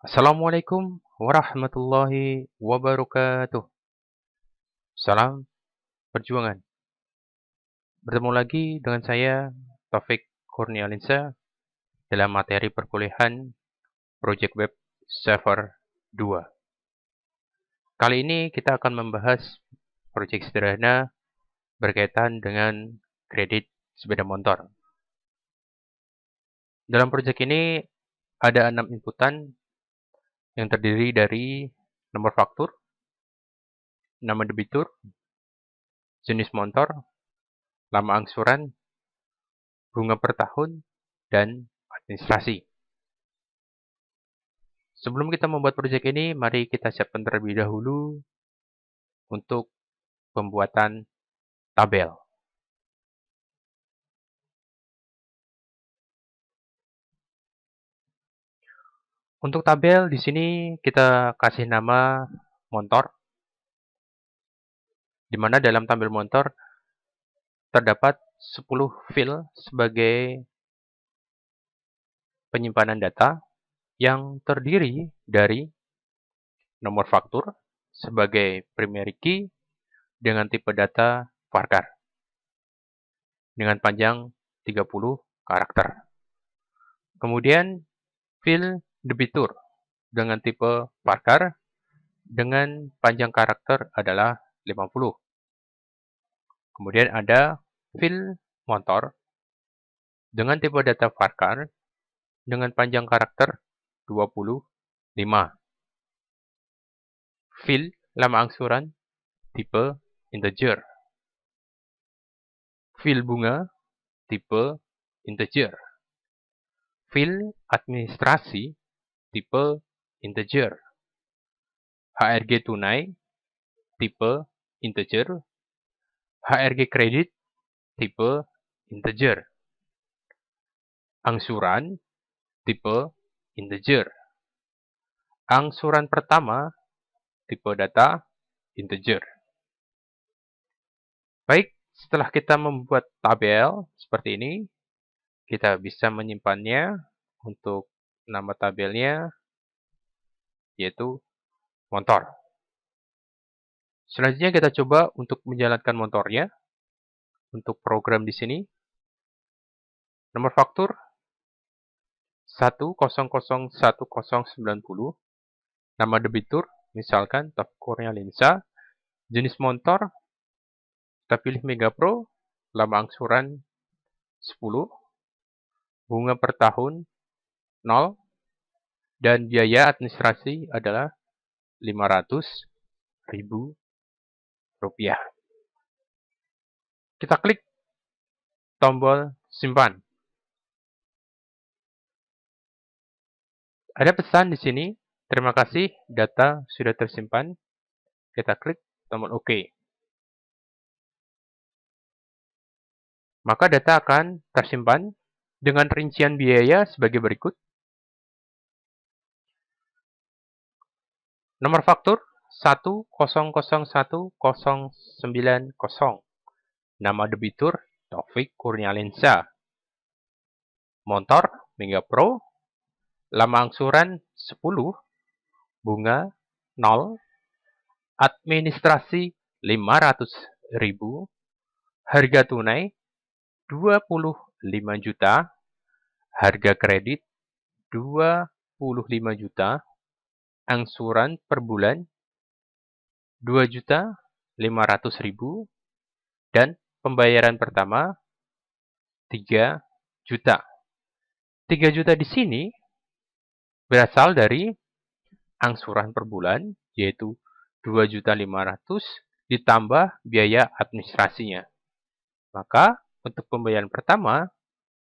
Assalamualaikum warahmatullahi wabarakatuh. Salam perjuangan. Bertemu lagi dengan saya, Taufik Kurnialinsa, dalam materi perkuliahan Project Web Server 2. Kali ini kita akan membahas proyek sederhana berkaitan dengan kredit sepeda motor. Dalam proyek ini ada 6 inputan yang terdiri dari nomor faktur, nama debitur, jenis motor, lama angsuran, bunga per tahun, dan administrasi. Sebelum kita membuat proyek ini, mari kita siapkan terlebih dahulu untuk pembuatan tabel. Untuk tabel di sini kita kasih nama motor, di mana dalam tabel motor terdapat 10 file sebagai penyimpanan data yang terdiri dari nomor faktur sebagai primary key dengan tipe data varchar dengan panjang 30 karakter. Kemudian file debitur dengan tipe varchar dengan panjang karakter adalah 50. Kemudian ada file motor dengan tipe data varchar dengan panjang karakter 25. File lama angsuran tipe integer. File bunga tipe integer. File administrasi tipe integer. HRG tunai tipe integer. HRG kredit tipe integer. Angsuran tipe integer. Angsuran pertama tipe data integer. Baik, setelah kita membuat tabel seperti ini, kita bisa menyimpannya untuk nama tabelnya yaitu motor. Selanjutnya kita coba untuk menjalankan motornya. Untuk program di sini, nomor faktur 1001090, nama debitur misalkan Taufik Kurnialinsa, jenis motor kita pilih Mega Pro, lama angsuran 10, bunga per tahun 0, dan biaya administrasi adalah Rp500.000. Kita klik tombol simpan. Ada pesan di sini, terima kasih data sudah tersimpan. Kita klik tombol OK. Maka data akan tersimpan dengan rincian biaya sebagai berikut. Nomor faktur 1001090. Nama debitur Taufik Kurnialinsa. Motor Mega Pro. Lama angsuran 10. Bunga 0. Administrasi 500.000. Harga tunai 25 juta. Harga kredit 25 juta. Angsuran per bulan 2.500.000 dan pembayaran pertama 3 juta. 3 juta di sini berasal dari angsuran per bulan yaitu 2.500.000 ditambah biaya administrasinya. Maka untuk pembayaran pertama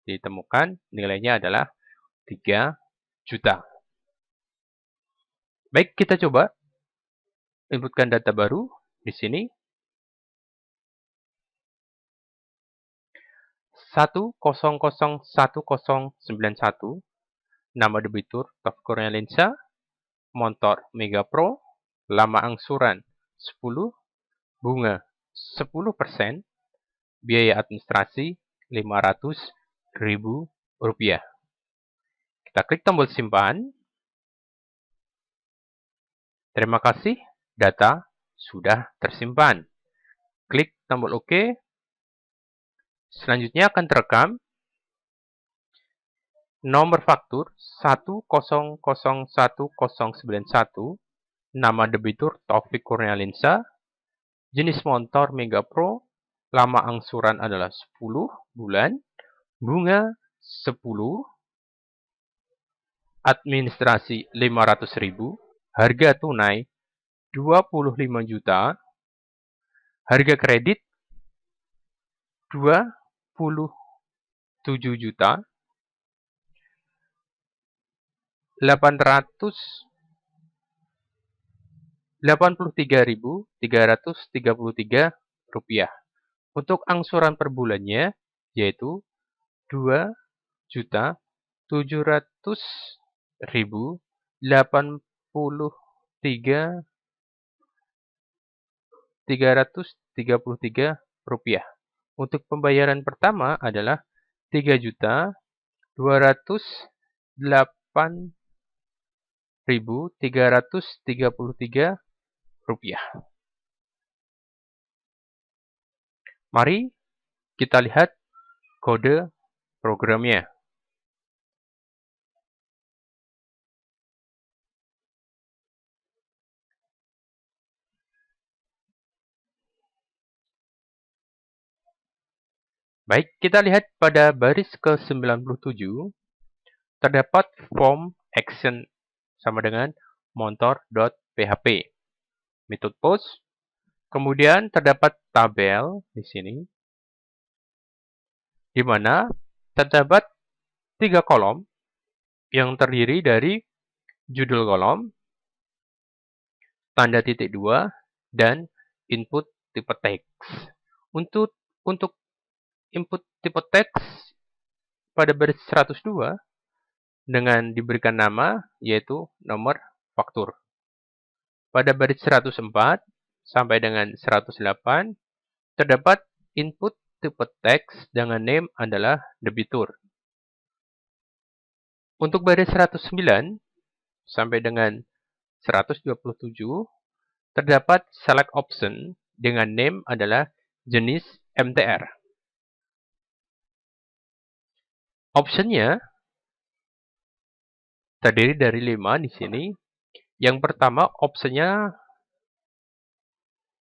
ditemukan nilainya adalah 3 juta. Baik, kita coba inputkan data baru di sini. 1001091, nama debitur Taufik Kurnialinsa, motor Mega Pro, lama angsuran 10, bunga 10%, biaya administrasi Rp500.000. Kita klik tombol simpan. Terima kasih, data sudah tersimpan. Klik tombol OK. Selanjutnya akan terekam nomor faktur 1001091, nama debitur Taufik Kurnialinsa, jenis motor Mega Pro, lama angsuran adalah 10 bulan, bunga 10, administrasi 500.000, harga tunai 25 juta, harga kredit 27 juta, 883.333 rupiah. Untuk angsuran per bulannya yaitu 2.700.083 rupiah. Untuk pembayaran pertama adalah 3.208.333 rupiah. Mari kita lihat kode programnya. Baik, kita lihat pada baris ke-97 terdapat form action sama dengan motor.php. Metode post. Kemudian terdapat tabel di sini di mana terdapat 3 kolom yang terdiri dari judul kolom, tanda titik 2, dan input tipe teks. Untuk input tipe teks pada baris 102 dengan diberikan nama yaitu nomor faktur. Pada baris 104 sampai dengan 108 terdapat input tipe teks dengan name adalah debitur. Untuk baris 109 sampai dengan 127 terdapat select option dengan name adalah jenis MTR. Optionnya terdiri dari 5 di sini. Yang pertama, optionnya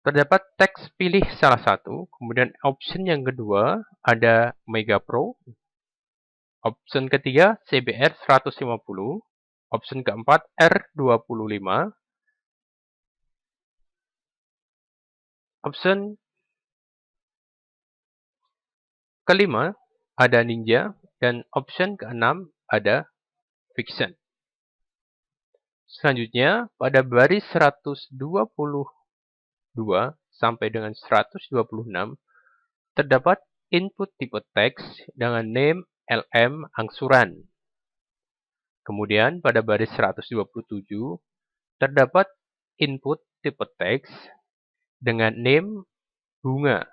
terdapat teks pilih salah satu. Kemudian option yang kedua ada Mega Pro. Option ketiga CBR 150. Option keempat R25. Option kelima ada Ninja. Dan option keenam ada Fiction. Selanjutnya, pada baris 122 sampai dengan 126 terdapat input tipe teks dengan name LM angsuran. Kemudian pada baris 127 terdapat input tipe teks dengan name bunga.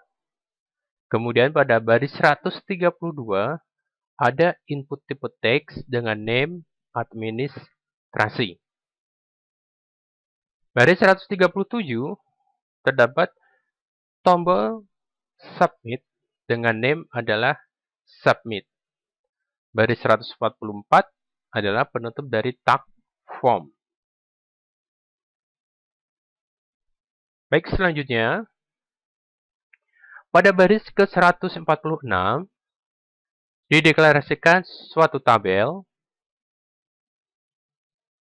Kemudian pada baris 132 ada input tipe teks dengan name administrasi. Baris 137 terdapat tombol submit dengan name adalah submit. Baris 144 adalah penutup dari tag form. Baik, selanjutnya pada baris ke-146 dideklarasikan suatu tabel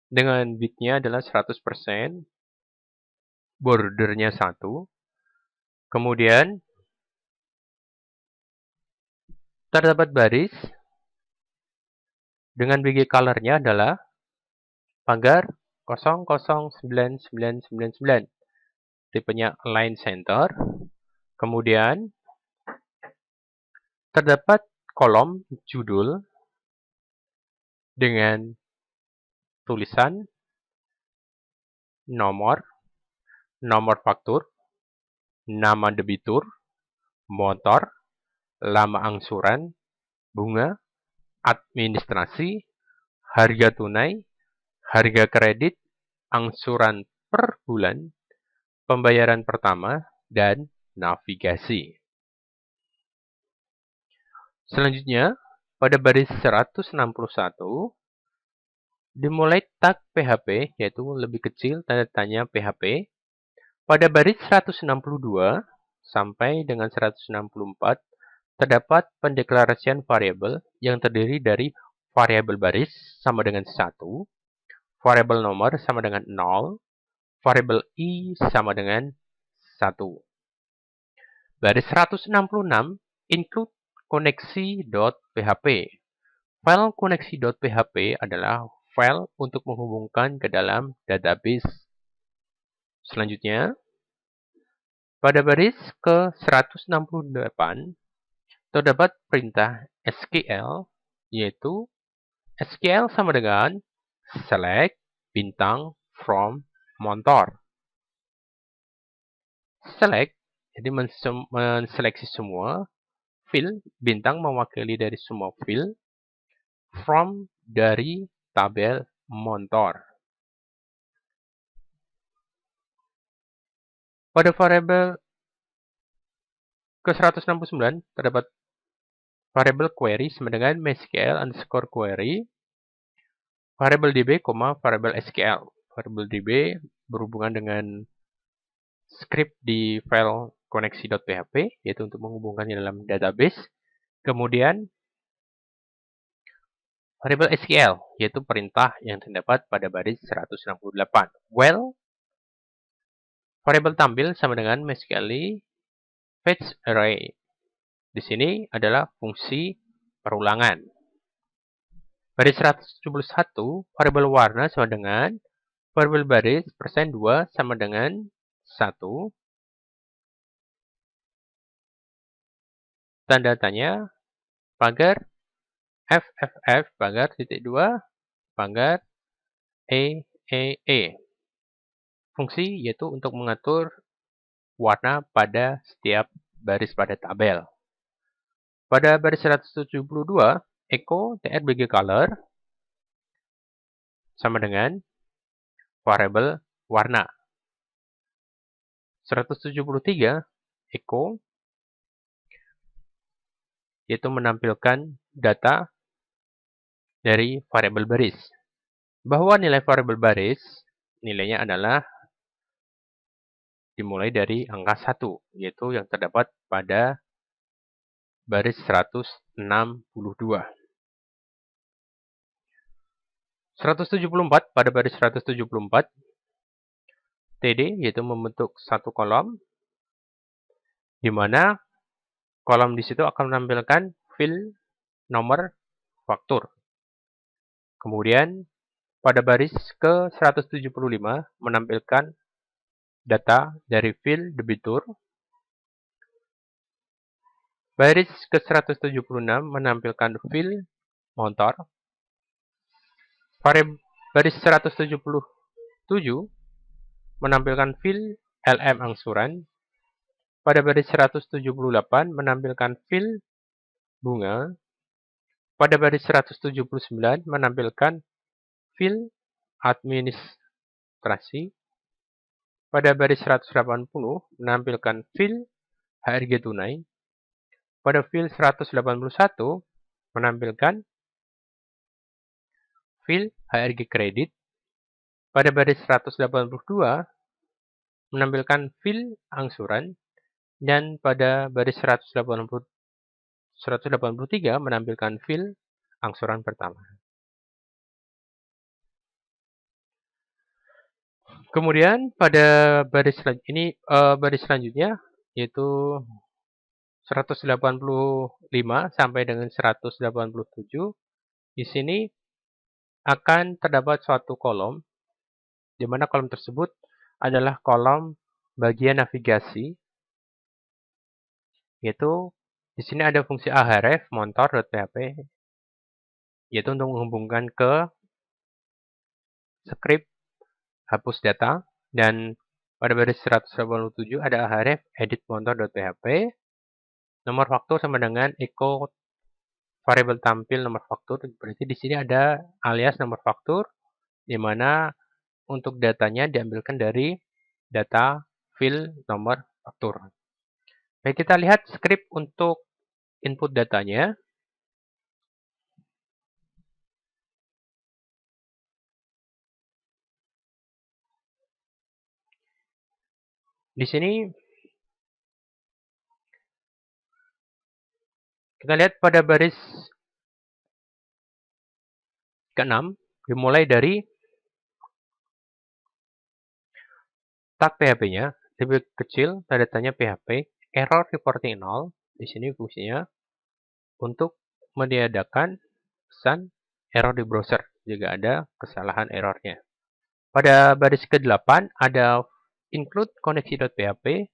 dengan bitnya adalah 100%, bordernya 1, kemudian terdapat baris dengan BG colornya adalah pagar 009999, tipenya align center, kemudian terdapat kolom judul dengan tulisan nomor faktur, nama debitur, motor, lama angsuran, bunga, administrasi, harga tunai, harga kredit, angsuran per bulan, pembayaran pertama, dan navigasi. Selanjutnya, pada baris 161, dimulai tag PHP, yaitu lebih kecil tanda tanya PHP. Pada baris 162 sampai dengan 164, terdapat pendeklarasian variabel yang terdiri dari variabel baris sama dengan 1, variabel nomor sama dengan 0, variabel i sama dengan 1. Baris 166 include koneksi.php. File koneksi.php adalah file untuk menghubungkan ke dalam database. Selanjutnya, pada baris ke-168, terdapat perintah SQL, yaitu SQL sama dengan select bintang from Montor. Select, jadi menseleksi semua field, bintang mewakili dari semua field, from dari tabel Montor. Pada variabel ke-169 terdapat variabel query sama dengan MySQL underscore query, variabel DB, variabel SQL. Variabel DB berhubungan dengan script di file koneksi.php, yaitu untuk menghubungkannya dalam database. Kemudian, variabel SQL, yaitu perintah yang terdapat pada baris 168. Well, variabel tampil sama dengan MySQL fetch array. Di sini adalah fungsi perulangan. Baris 171, variabel warna sama dengan variabel baris %2 sama dengan 1. Tanda tanya, pagar FFF, pagar -2, pagar EEE. Fungsi yaitu untuk mengatur warna pada setiap baris pada tabel. Pada baris 172, echo trbg color sama dengan variabel warna. 173, echo yaitu menampilkan data dari variabel baris. Bahwa nilai variabel baris, nilainya adalah dimulai dari angka 1, yaitu yang terdapat pada baris 162. 174, pada baris 174, TD, yaitu membentuk satu kolom, di mana kolom di situ akan menampilkan field nomor faktur. Kemudian, pada baris ke-175 menampilkan data dari field debitur. Baris ke-176 menampilkan field Montor. Baris 177 menampilkan field LM angsuran. Pada baris 178 menampilkan field bunga. Pada baris 179 menampilkan field administrasi. Pada baris 180 menampilkan field HRG tunai. Pada field 181 menampilkan field HRG kredit. Pada baris 182 menampilkan field angsuran. Dan pada baris 183 menampilkan field angsuran pertama. Kemudian pada baris selanjutnya yaitu 185 sampai dengan 187. Di sini akan terdapat suatu kolom, di mana kolom tersebut adalah kolom bagian navigasi, yaitu di sini ada fungsi ahref montor.php, yaitu untuk menghubungkan ke script hapus data. Dan pada baris 187 ada ahref edit montor.php. Nomor faktur sama dengan echo variabel tampil nomor faktur. Berarti di sini ada alias nomor faktur, di mana untuk datanya diambilkan dari data file nomor faktur. Baik, kita lihat script untuk input datanya. Di sini kita lihat pada baris ke-6 dimulai dari tag PHP-nya, lebih kecil, tanda tanya PHP, error reporting 0. Di sini fungsinya untuk meniadakan pesan error di browser jika ada kesalahan errornya. Pada baris ke-8 ada include connection.php,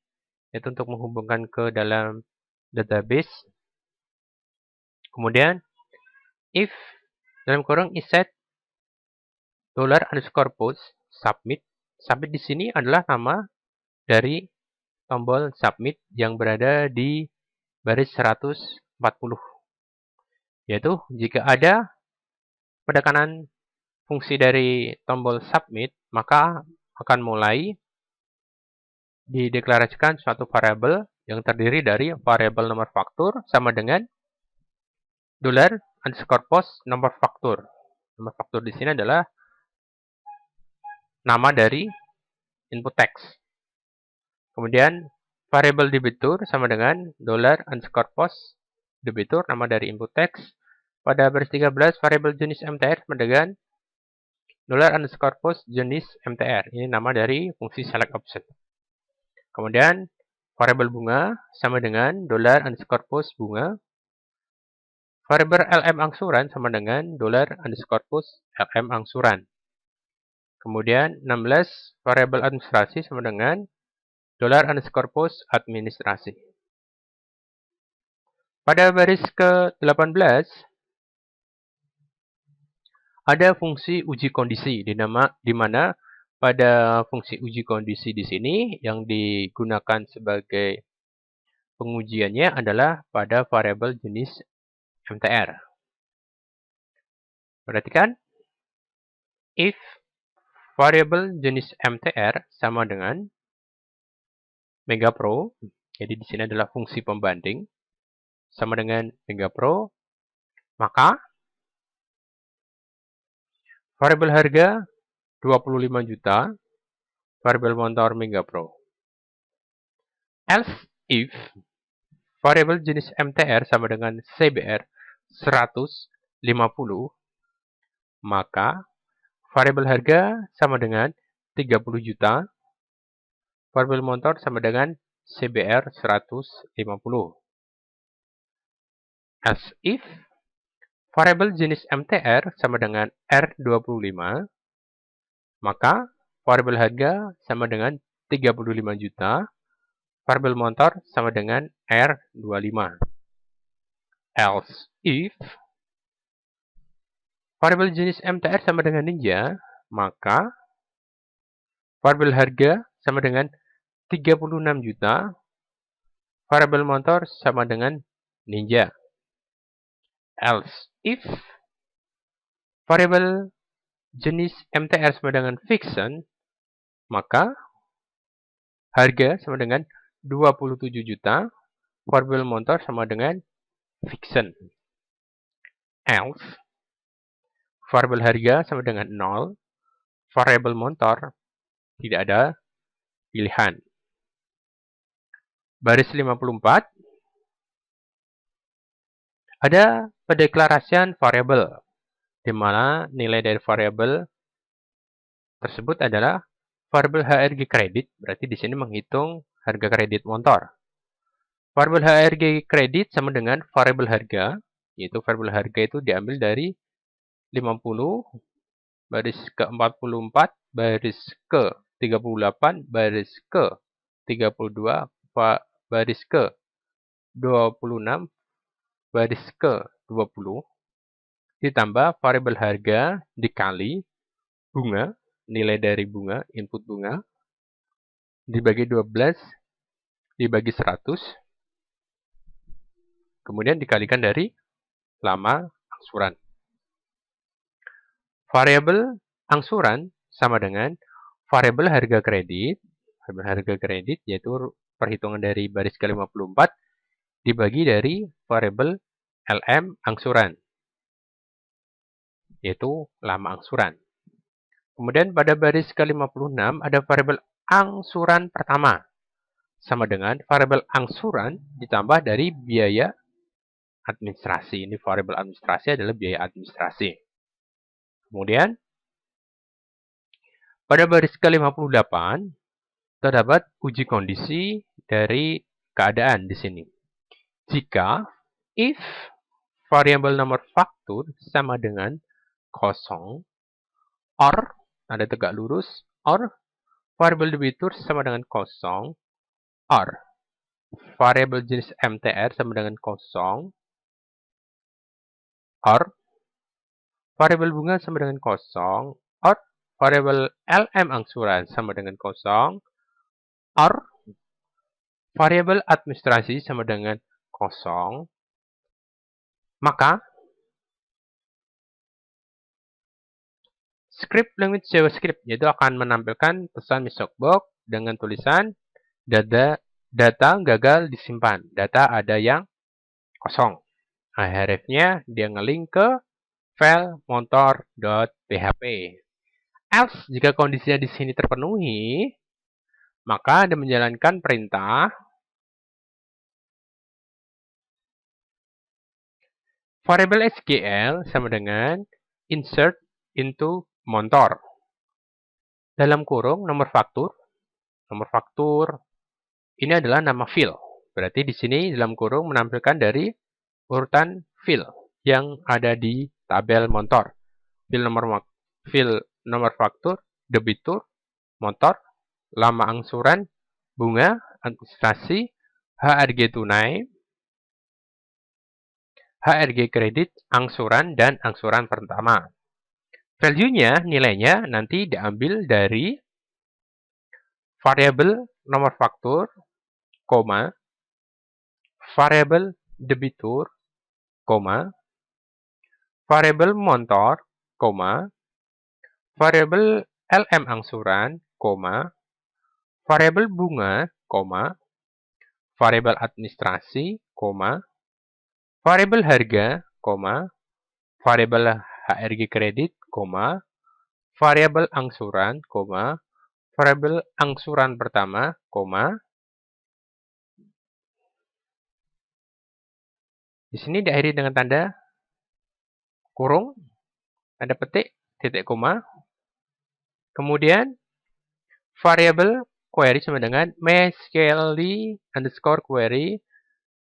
yaitu untuk menghubungkan ke dalam database. Kemudian if dalam kurung is set $_post submit. Submit di sini adalah nama dari tombol submit yang berada di baris 140. Yaitu jika ada penekanan fungsi dari tombol submit, maka akan mulai dideklarasikan suatu variabel yang terdiri dari variabel nomor faktur sama dengan $_post nomor faktur. Nomor faktur di sini adalah nama dari input teks. Kemudian variabel debitur sama dengan $_post debitur, nama dari input teks. Pada baris 13 variabel jenis MTR sama dengan $_post jenis MTR. Ini nama dari fungsi select option. Kemudian variabel bunga sama dengan $_post bunga. Variabel LM angsuran sama dengan $_post LM angsuran. Kemudian 16 variabel administrasi sama dengan $_post administrasi. Pada baris ke-18 ada fungsi uji kondisi di mana pada fungsi uji kondisi di sini yang digunakan sebagai pengujiannya adalah pada variabel jenis MTR. Perhatikan, if variabel jenis MTR sama dengan MegaPro, jadi di sini adalah fungsi pembanding, sama dengan MegaPro, maka variabel harga 25 juta, variabel motor MegaPro. Else if variabel jenis MTR sama dengan CBR 150, maka variabel harga sama dengan 30 juta, variabel motor sama dengan CBR 150. As if variabel jenis MTR sama dengan R25, maka variabel harga sama dengan 35 juta, variabel motor sama dengan R25. Else if variabel jenis MTR sama dengan Ninja, maka variabel harga sama dengan 36 juta, variabel motor sama dengan Ninja. Else if variabel jenis MTR sama dengan Vixen, maka harga sama dengan 27 juta, variabel motor sama dengan Vixen. Else variabel harga sama dengan 0, variabel motor tidak ada pilihan. Baris 54 ada pendeklarasian variabel, di mana nilai dari variabel tersebut adalah variabel HRG kredit, berarti di sini menghitung harga kredit motor. Variabel HRG kredit sama dengan variabel harga, yaitu variabel harga itu diambil dari 50, baris ke-44, baris ke-38, baris ke-32, baris ke-26, baris ke-20, ditambah variabel harga dikali bunga, nilai dari bunga, input bunga, dibagi 12, dibagi 100, kemudian dikalikan dari lama angsuran. Variabel angsuran sama dengan variabel harga kredit. Variabel harga kredit yaitu perhitungan dari baris ke-54 dibagi dari variabel LM angsuran, yaitu lama angsuran. Kemudian pada baris ke-56 ada variabel angsuran pertama, sama dengan variabel angsuran ditambah dari biaya administrasi. Ini variabel administrasi adalah biaya administrasi. Kemudian pada baris ke-58 terdapat uji kondisi dari keadaan di sini. Jika if variabel nomor faktur sama dengan kosong, or ada tegak lurus, or variabel debitur sama dengan kosong, or variabel jenis MTR sama dengan kosong, or variabel bunga sama dengan kosong, or variabel LM angsuran sama dengan kosong, or variabel administrasi sama dengan kosong, maka script language JavaScript yaitu akan menampilkan pesan message box dengan tulisan data gagal disimpan, data ada yang kosong. Nah, href-nya dia ngelink ke file motor.php. Else jika kondisinya di sini terpenuhi, maka Anda menjalankan perintah variabel SQL sama dengan insert into motor. Dalam kurung nomor faktur ini adalah nama field. Berarti di sini dalam kurung menampilkan dari urutan field yang ada di tabel motor. Field nomor faktur, debitur, motor, lama angsuran, bunga, administrasi, HRG tunai, HRG kredit, angsuran, dan angsuran pertama. Value-nya, nilainya nanti diambil dari variabel nomor faktur, koma, variabel debitur, koma, variabel motor, koma, variabel LM angsuran, koma, variabel bunga, koma, variabel administrasi, koma, variabel harga, koma, variabel HRG kredit, koma, variabel angsuran, koma, variabel angsuran pertama, koma. Di sini diakhiri dengan tanda kurung, tanda petik, titik koma. Kemudian variabel query sama dengan MySQL underscore query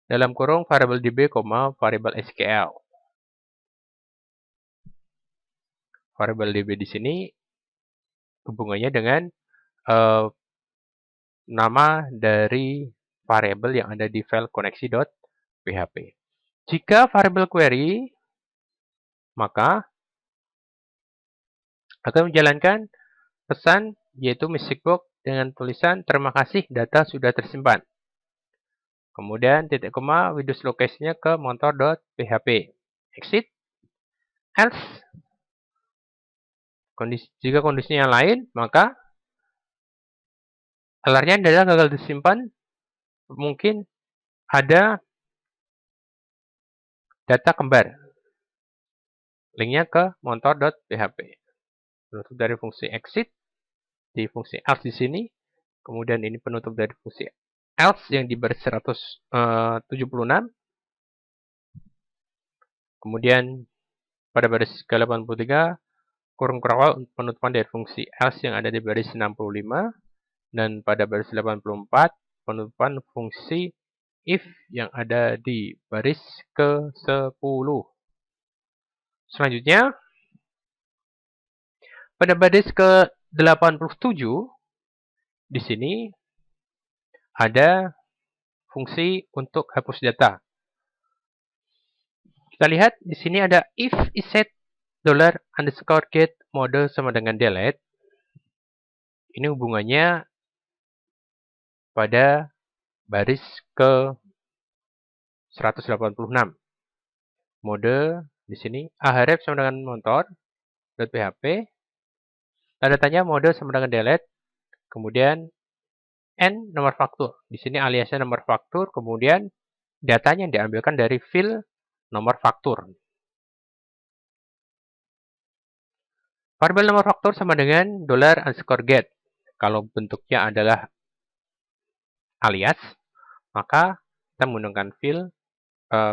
dalam kurung variabel DB, variabel SQL. Variabel DB di sini hubungannya dengan nama dari variabel yang ada di file koneksi.php. Jika variabel query, maka akan menjalankan pesan yaitu message box dengan tulisan terima kasih data sudah tersimpan. Kemudian titik koma Windows location-nya ke motor.php. Exit. Else. Jika kondisinya lain, maka alarmnya adalah gagal disimpan. Mungkin ada data kembar. Linknya ke motor.php. Penutup dari fungsi exit di fungsi else di sini. Kemudian ini penutup dari fungsi else yang di baris 176. Kemudian pada baris ke-83 kurung kawal penutupan dari fungsi else yang ada di baris 65. Dan pada baris 84 penutupan fungsi if yang ada di baris ke-10. Selanjutnya, pada baris ke-87, di sini ada fungsi untuk hapus data. Kita lihat di sini ada if iset $_get mode sama dengan delete. Ini hubungannya pada baris ke-186. Mode di sini ahref sama dengan motor.php. Tanda tanya mode sama dengan delete. kemudian N nomor faktur. Di sini aliasnya nomor faktur, kemudian datanya diambilkan dari field nomor faktur. Variabel nomor faktur sama dengan $_get. Kalau bentuknya adalah alias, maka kita menggunakan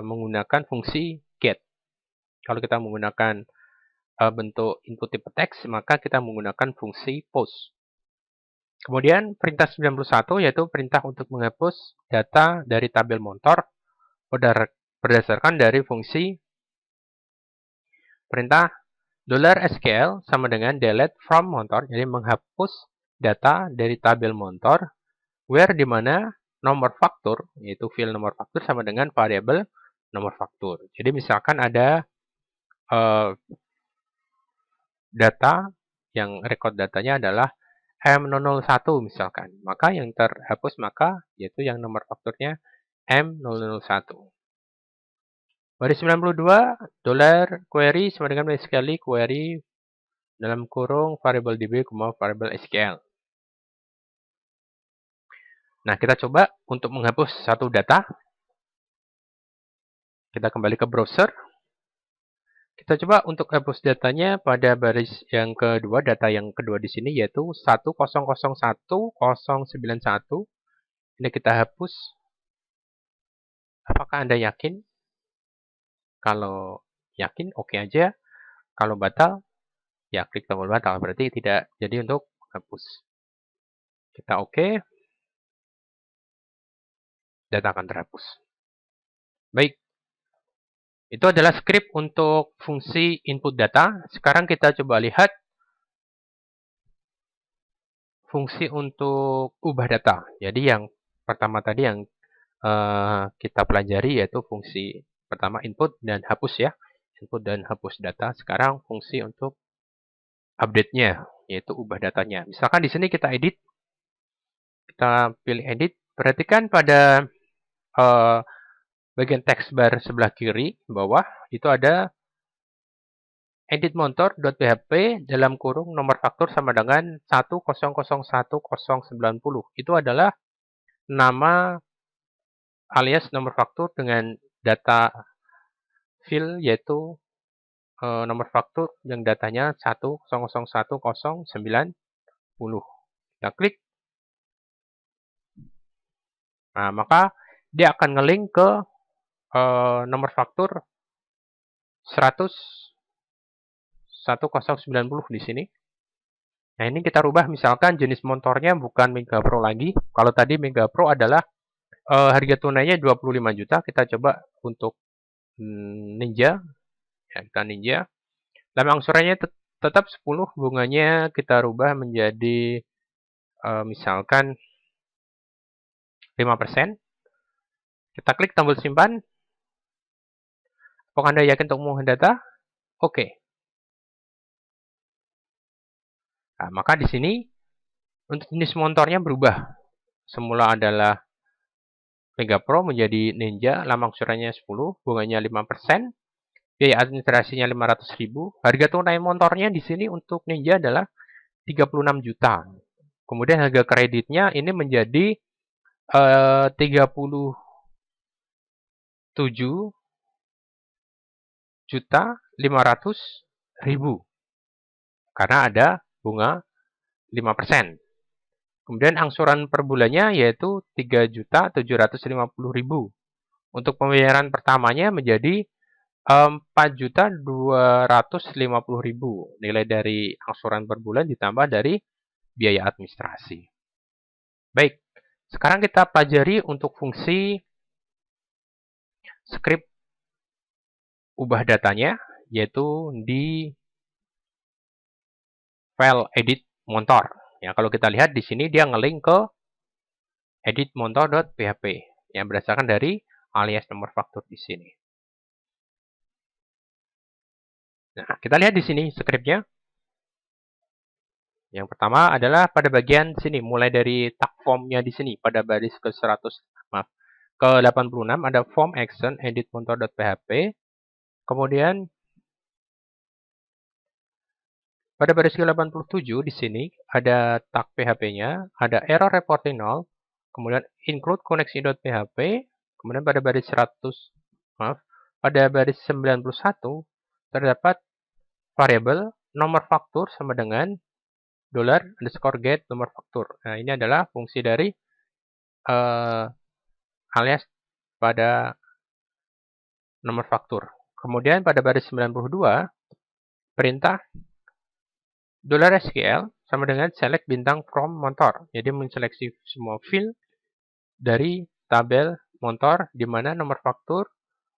menggunakan fungsi get. Kalau kita menggunakan bentuk input tipe teks, maka kita menggunakan fungsi post. Kemudian perintah 91 yaitu perintah untuk menghapus data dari tabel motor berdasarkan dari fungsi perintah $SQL sama dengan delete from motor, jadi menghapus data dari tabel motor, where di mana nomor faktur, yaitu field nomor faktur sama dengan variabel nomor faktur. Jadi misalkan ada data yang record datanya adalah M001 misalkan, maka yang terhapus yaitu yang nomor fakturnya M001. Baris 92, $query sama dengan sekali query dalam kurung variable DB, variable SQL. Nah, kita coba untuk menghapus satu data. Kita kembali ke browser. Kita coba untuk hapus datanya pada baris yang kedua, data yang kedua di sini yaitu 1001.091. Ini kita hapus. Apakah Anda yakin? Kalau yakin, oke aja. Kalau batal, ya klik tombol batal. Berarti tidak jadi untuk hapus. Kita oke. Data akan terhapus. Baik. Itu adalah script untuk fungsi input data. Sekarang kita coba lihat fungsi untuk ubah data. Jadi yang pertama tadi yang kita pelajari yaitu fungsi pertama input dan hapus ya. Input dan hapus data. Sekarang fungsi untuk update-nya yaitu ubah datanya. Misalkan di sini kita edit. Kita pilih edit. Perhatikan pada bagian text bar sebelah kiri bawah itu ada edit motor.php dalam kurung nomor faktur sama dengan 1001090. Itu adalah nama alias nomor faktur dengan data field yaitu nomor faktur yang datanya 1001090. Kita klik. Nah, maka dia akan ngelink ke nomor faktur 1090 di sini. Nah, ini kita rubah misalkan jenis motornya bukan Mega Pro lagi. Kalau tadi Mega Pro adalah harga tunainya 25 juta. Kita coba untuk Ninja. Ya, kita Ninja. Lama angsurannya tetap 10, bunganya kita rubah menjadi misalkan 5%. Kita klik tombol simpan. Apakah Anda yakin untuk mengunggah data? Oke. Nah, maka di sini untuk jenis motornya berubah. Semula adalah Mega Pro menjadi Ninja, lama angsurannya 10, bunganya 5%, biaya administrasinya 500.000. Harga tunai motornya di sini untuk Ninja adalah 36 juta. Kemudian harga kreditnya ini menjadi 37.500.000 karena ada bunga 5%. Kemudian angsuran per bulannya yaitu 3.750.000. Untuk pembayaran pertamanya menjadi 4.250.000. Nilai dari angsuran per bulan ditambah dari biaya administrasi. Baik, sekarang kita pelajari untuk fungsi script ubah datanya, yaitu di file edit motor. Ya, kalau kita lihat di sini dia ngelink ke edit motor.php yang berdasarkan dari alias nomor faktur di sini. Nah, kita lihat di sini scriptnya. Yang pertama adalah pada bagian sini, mulai dari tag formnya di sini pada baris ke 86 ada form action edit motor.php. Kemudian Pada baris ke-87 di sini ada tag PHP-nya, ada error reporting 0, kemudian include koneksi.php, kemudian pada baris 91 terdapat variabel nomor faktur sama dengan $_get nomor faktur. Nah, ini adalah fungsi dari alias pada nomor faktur. Kemudian pada baris 92, perintah $SQL sama dengan select bintang from motor. Jadi menseleksi semua field dari tabel motor di mana nomor faktur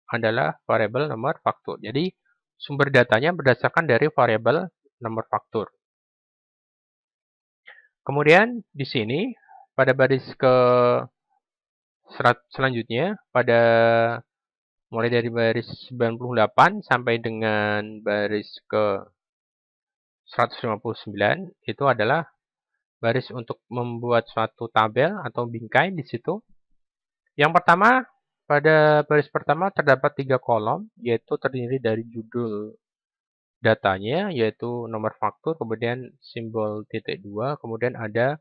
adalah variabel nomor faktur. Jadi sumber datanya berdasarkan dari variabel nomor faktur. Kemudian di sini pada baris ke selanjutnya mulai dari baris 98 sampai dengan baris ke 159 itu adalah baris untuk membuat suatu tabel atau bingkai di situ. Yang pertama, pada baris pertama terdapat 3 kolom, yaitu terdiri dari judul datanya, yaitu nomor faktur, kemudian simbol titik 2, kemudian ada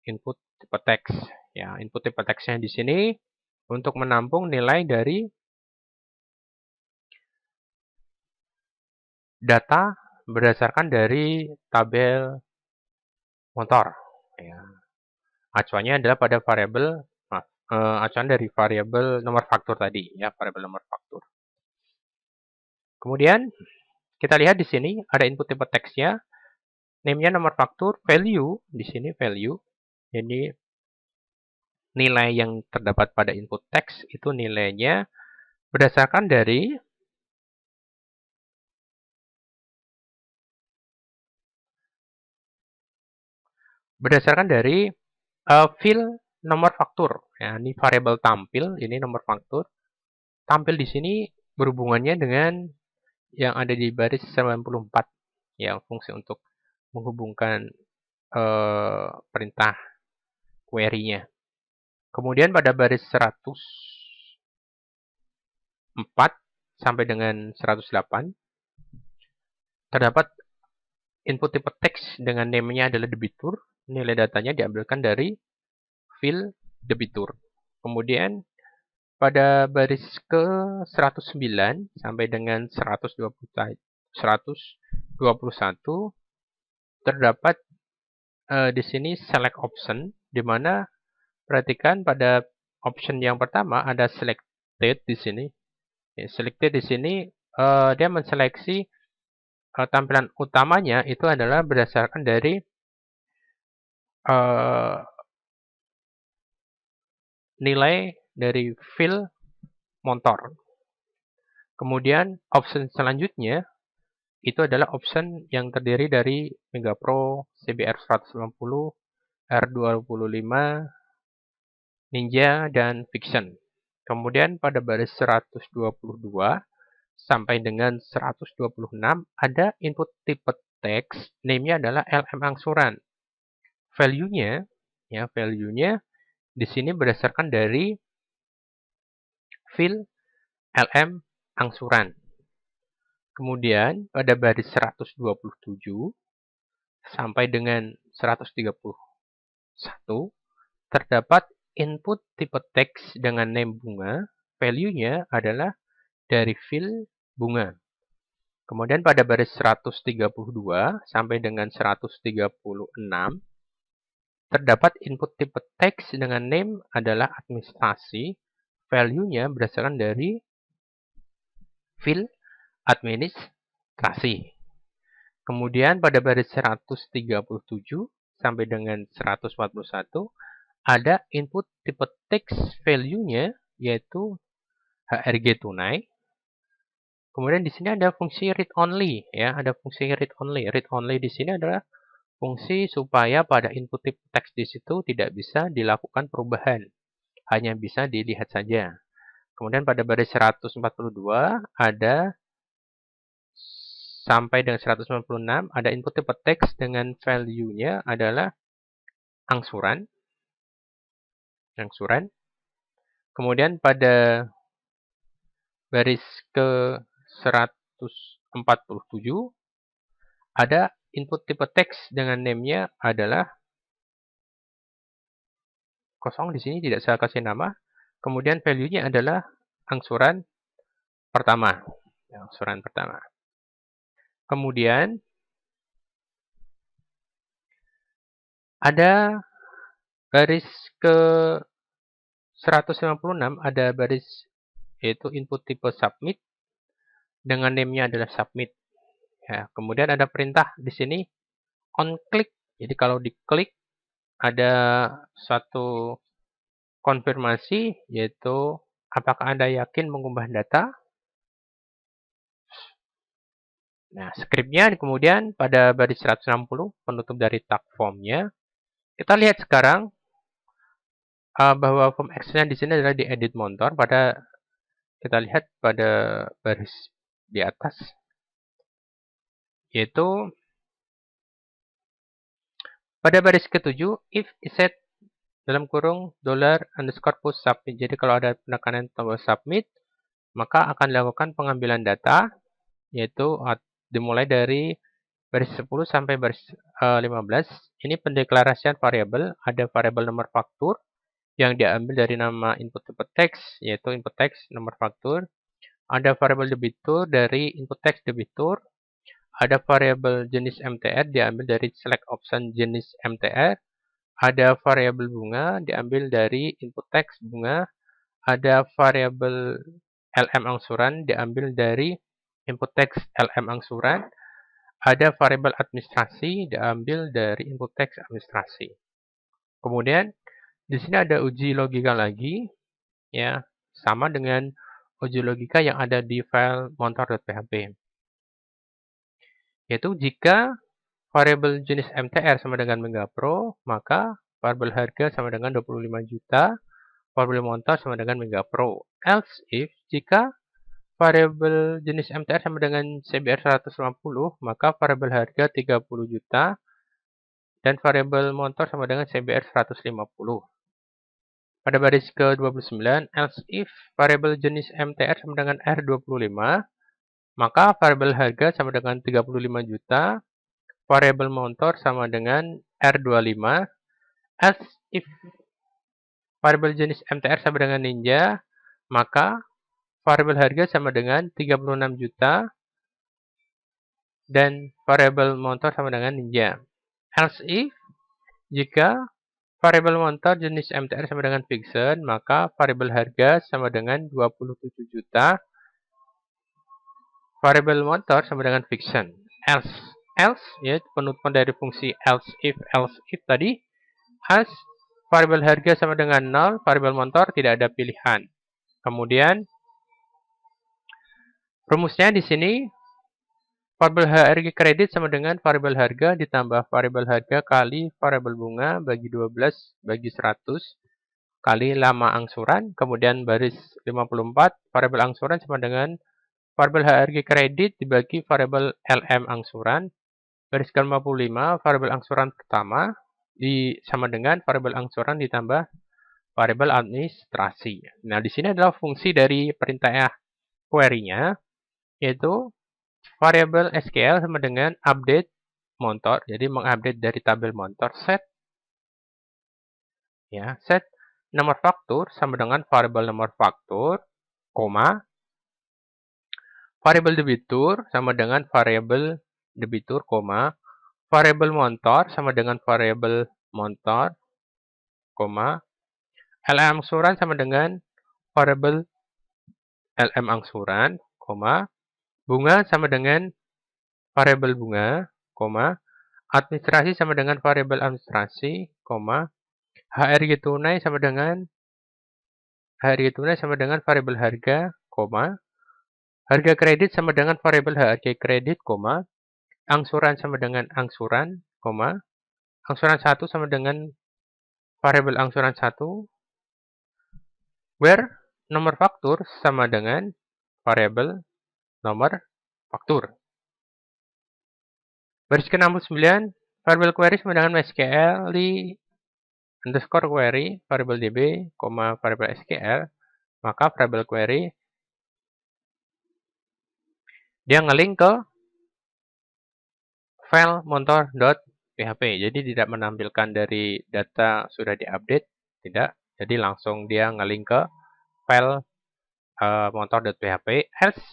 input tipe teks. Ya, input tipe teksnya di sini untuk menampung nilai dari data berdasarkan dari tabel motor. Ya. Acuannya adalah pada variabel acuan dari variabel nomor faktur tadi, ya, variabel nomor faktur. Kemudian kita lihat di sini ada input tipe teksnya, name-nya nomor faktur, value di sini value. Jadi nilai yang terdapat pada input teks itu nilainya berdasarkan dari field nomor faktur. Ya, ini variabel tampil, ini nomor faktur. Tampil di sini berhubungannya dengan yang ada di baris 94, ya, fungsi untuk menghubungkan perintah query-nya. Kemudian pada baris 104 sampai dengan 108 terdapat input tipe teks dengan name-nya adalah debitur. Nilai datanya diambilkan dari field debitur. Kemudian pada baris ke 109 sampai dengan 121 terdapat di sini select option, di mana perhatikan pada option yang pertama ada selected di sini. Ya, selected di sini dia menseleksi tampilan utamanya itu adalah berdasarkan dari nilai dari field motor. Kemudian option selanjutnya itu adalah option yang terdiri dari MegaPro, CBR 190, R25, Ninja, dan Fiction. Kemudian pada baris 122 sampai dengan 126 ada input tipe teks, name-nya adalah LM angsuran. Value-nya di sini berdasarkan dari field LM angsuran. Kemudian pada baris 127 sampai dengan 131 terdapat input tipe teks dengan name bunga. Value-nya adalah dari field bunga. Kemudian pada baris 132 sampai dengan 136 terdapat input tipe teks dengan name adalah administrasi. Value-nya berdasarkan dari field administrasi. Kemudian pada baris 137 sampai dengan 141 ada input tipe teks, value-nya yaitu HRG tunai. Kemudian di sini ada fungsi read only, ya, ada fungsi read only. Read only di sini adalah fungsi supaya pada input tipe teks di situ tidak bisa dilakukan perubahan, hanya bisa dilihat saja. Kemudian pada baris 142 ada sampai dengan 196 ada input tipe teks dengan value-nya adalah angsuran. Kemudian pada baris ke 147 ada input tipe teks dengan name-nya adalah kosong. Di sini tidak saya kasih nama. Kemudian value-nya adalah angsuran pertama. Ya, angsuran pertama. Kemudian ada baris ke 156, ada baris yaitu input tipe submit dengan name-nya adalah submit. Ya, kemudian ada perintah di sini on click. Jadi kalau diklik ada satu konfirmasi yaitu apakah Anda yakin mengubah data. Nah, scriptnya kemudian pada baris 160 penutup dari tag formnya. Kita lihat sekarang bahwa form action di sini adalah di edit monitor. Kita lihat pada baris di atas yaitu pada baris ke-7 if set dalam kurung $_post submit. Jadi kalau ada penekanan tombol submit, maka akan dilakukan pengambilan data yaitu dimulai dari baris 10 sampai baris 15. Ini pendeklarasian variabel, ada variabel nomor faktur yang diambil dari nama input tipe teks yaitu input teks nomor faktur. Ada variabel debitur dari input teks debitur. Ada variabel jenis MTR diambil dari select option jenis MTR. Ada variabel bunga diambil dari input teks bunga. Ada variabel LM angsuran diambil dari input teks LM angsuran. Ada variabel administrasi diambil dari input teks administrasi. Kemudian di sini ada uji logika lagi, ya, sama dengan uji logika yang ada di file monitor.php. Yaitu jika variabel jenis MTR sama dengan Megapro, maka variabel harga sama dengan 25 juta, variabel monitor sama dengan Megapro. Else if jika variabel jenis MTR sama dengan CBR 150, maka variabel harga 30 juta dan variabel monitor sama dengan CBR 150. Pada baris ke-29, else if variabel jenis MTR sama dengan R25, maka variabel harga sama dengan 35 juta, variabel monitor sama dengan R25. Else if variabel jenis MTR sama dengan Ninja, maka variabel harga sama dengan 36 juta dan variabel monitor sama dengan Ninja. Else if jika variabel monitor jenis MTR sama dengan Vixen, maka variabel harga sama dengan 27 juta, variabel monitor sama dengan Vixen. Else ya, penutupan dari fungsi else if tadi, as variabel harga sama dengan 0, variabel monitor tidak ada pilihan. Kemudian rumusnya di sini variabel harga kredit sama dengan variabel harga ditambah variabel harga kali variabel bunga bagi 12 bagi 100 kali lama angsuran. Kemudian baris 54 variabel angsuran sama dengan variabel harga kredit dibagi variabel LM angsuran. Baris ke-55 variabel angsuran pertama sama dengan variabel angsuran ditambah variabel administrasi. Nah, di sini adalah fungsi dari perintah query-nya, yaitu variabel SQL sama dengan update monitor. Jadi mengupdate dari tabel monitor set nomor faktur sama dengan variabel nomor faktur, koma, variabel debitur sama dengan variabel debitur, koma, variabel monitor sama dengan variabel monitor, koma, LM angsuran sama dengan variabel LM angsuran, koma, bunga sama dengan variabel bunga, koma, administrasi sama dengan variabel administrasi, koma, HRG tunai sama dengan variabel harga, koma, harga kredit sama dengan variabel HRG kredit, koma, angsuran sama dengan angsuran, koma, angsuran 1 sama dengan variabel angsuran 1, where nomor faktur sama dengan variabel nomor faktur. Baris ke-69, variabel query sama dengan MySQL di underscore query, variabel DB, variabel SQL, maka variabel query dia ngelink ke file motor.php. Jadi tidak menampilkan dari data sudah diupdate, tidak. Jadi langsung dia ngelink ke file motor.php. Else,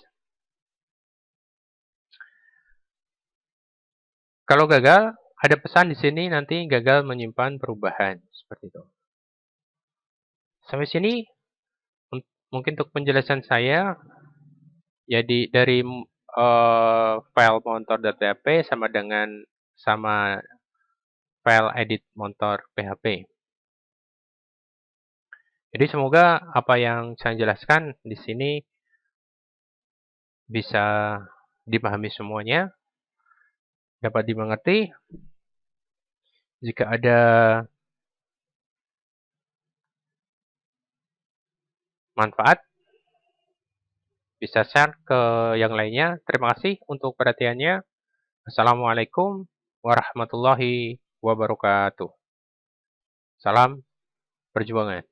kalau gagal, ada pesan di sini nanti gagal menyimpan perubahan seperti itu. Sampai sini mungkin untuk penjelasan saya. Jadi dari file motor.php sama file edit motor PHP. Jadi semoga apa yang saya jelaskan di sini bisa dipahami semuanya, dapat dimengerti. Jika ada manfaat, bisa share ke yang lainnya. Terima kasih untuk perhatiannya. Assalamualaikum warahmatullahi wabarakatuh. Salam perjuangan.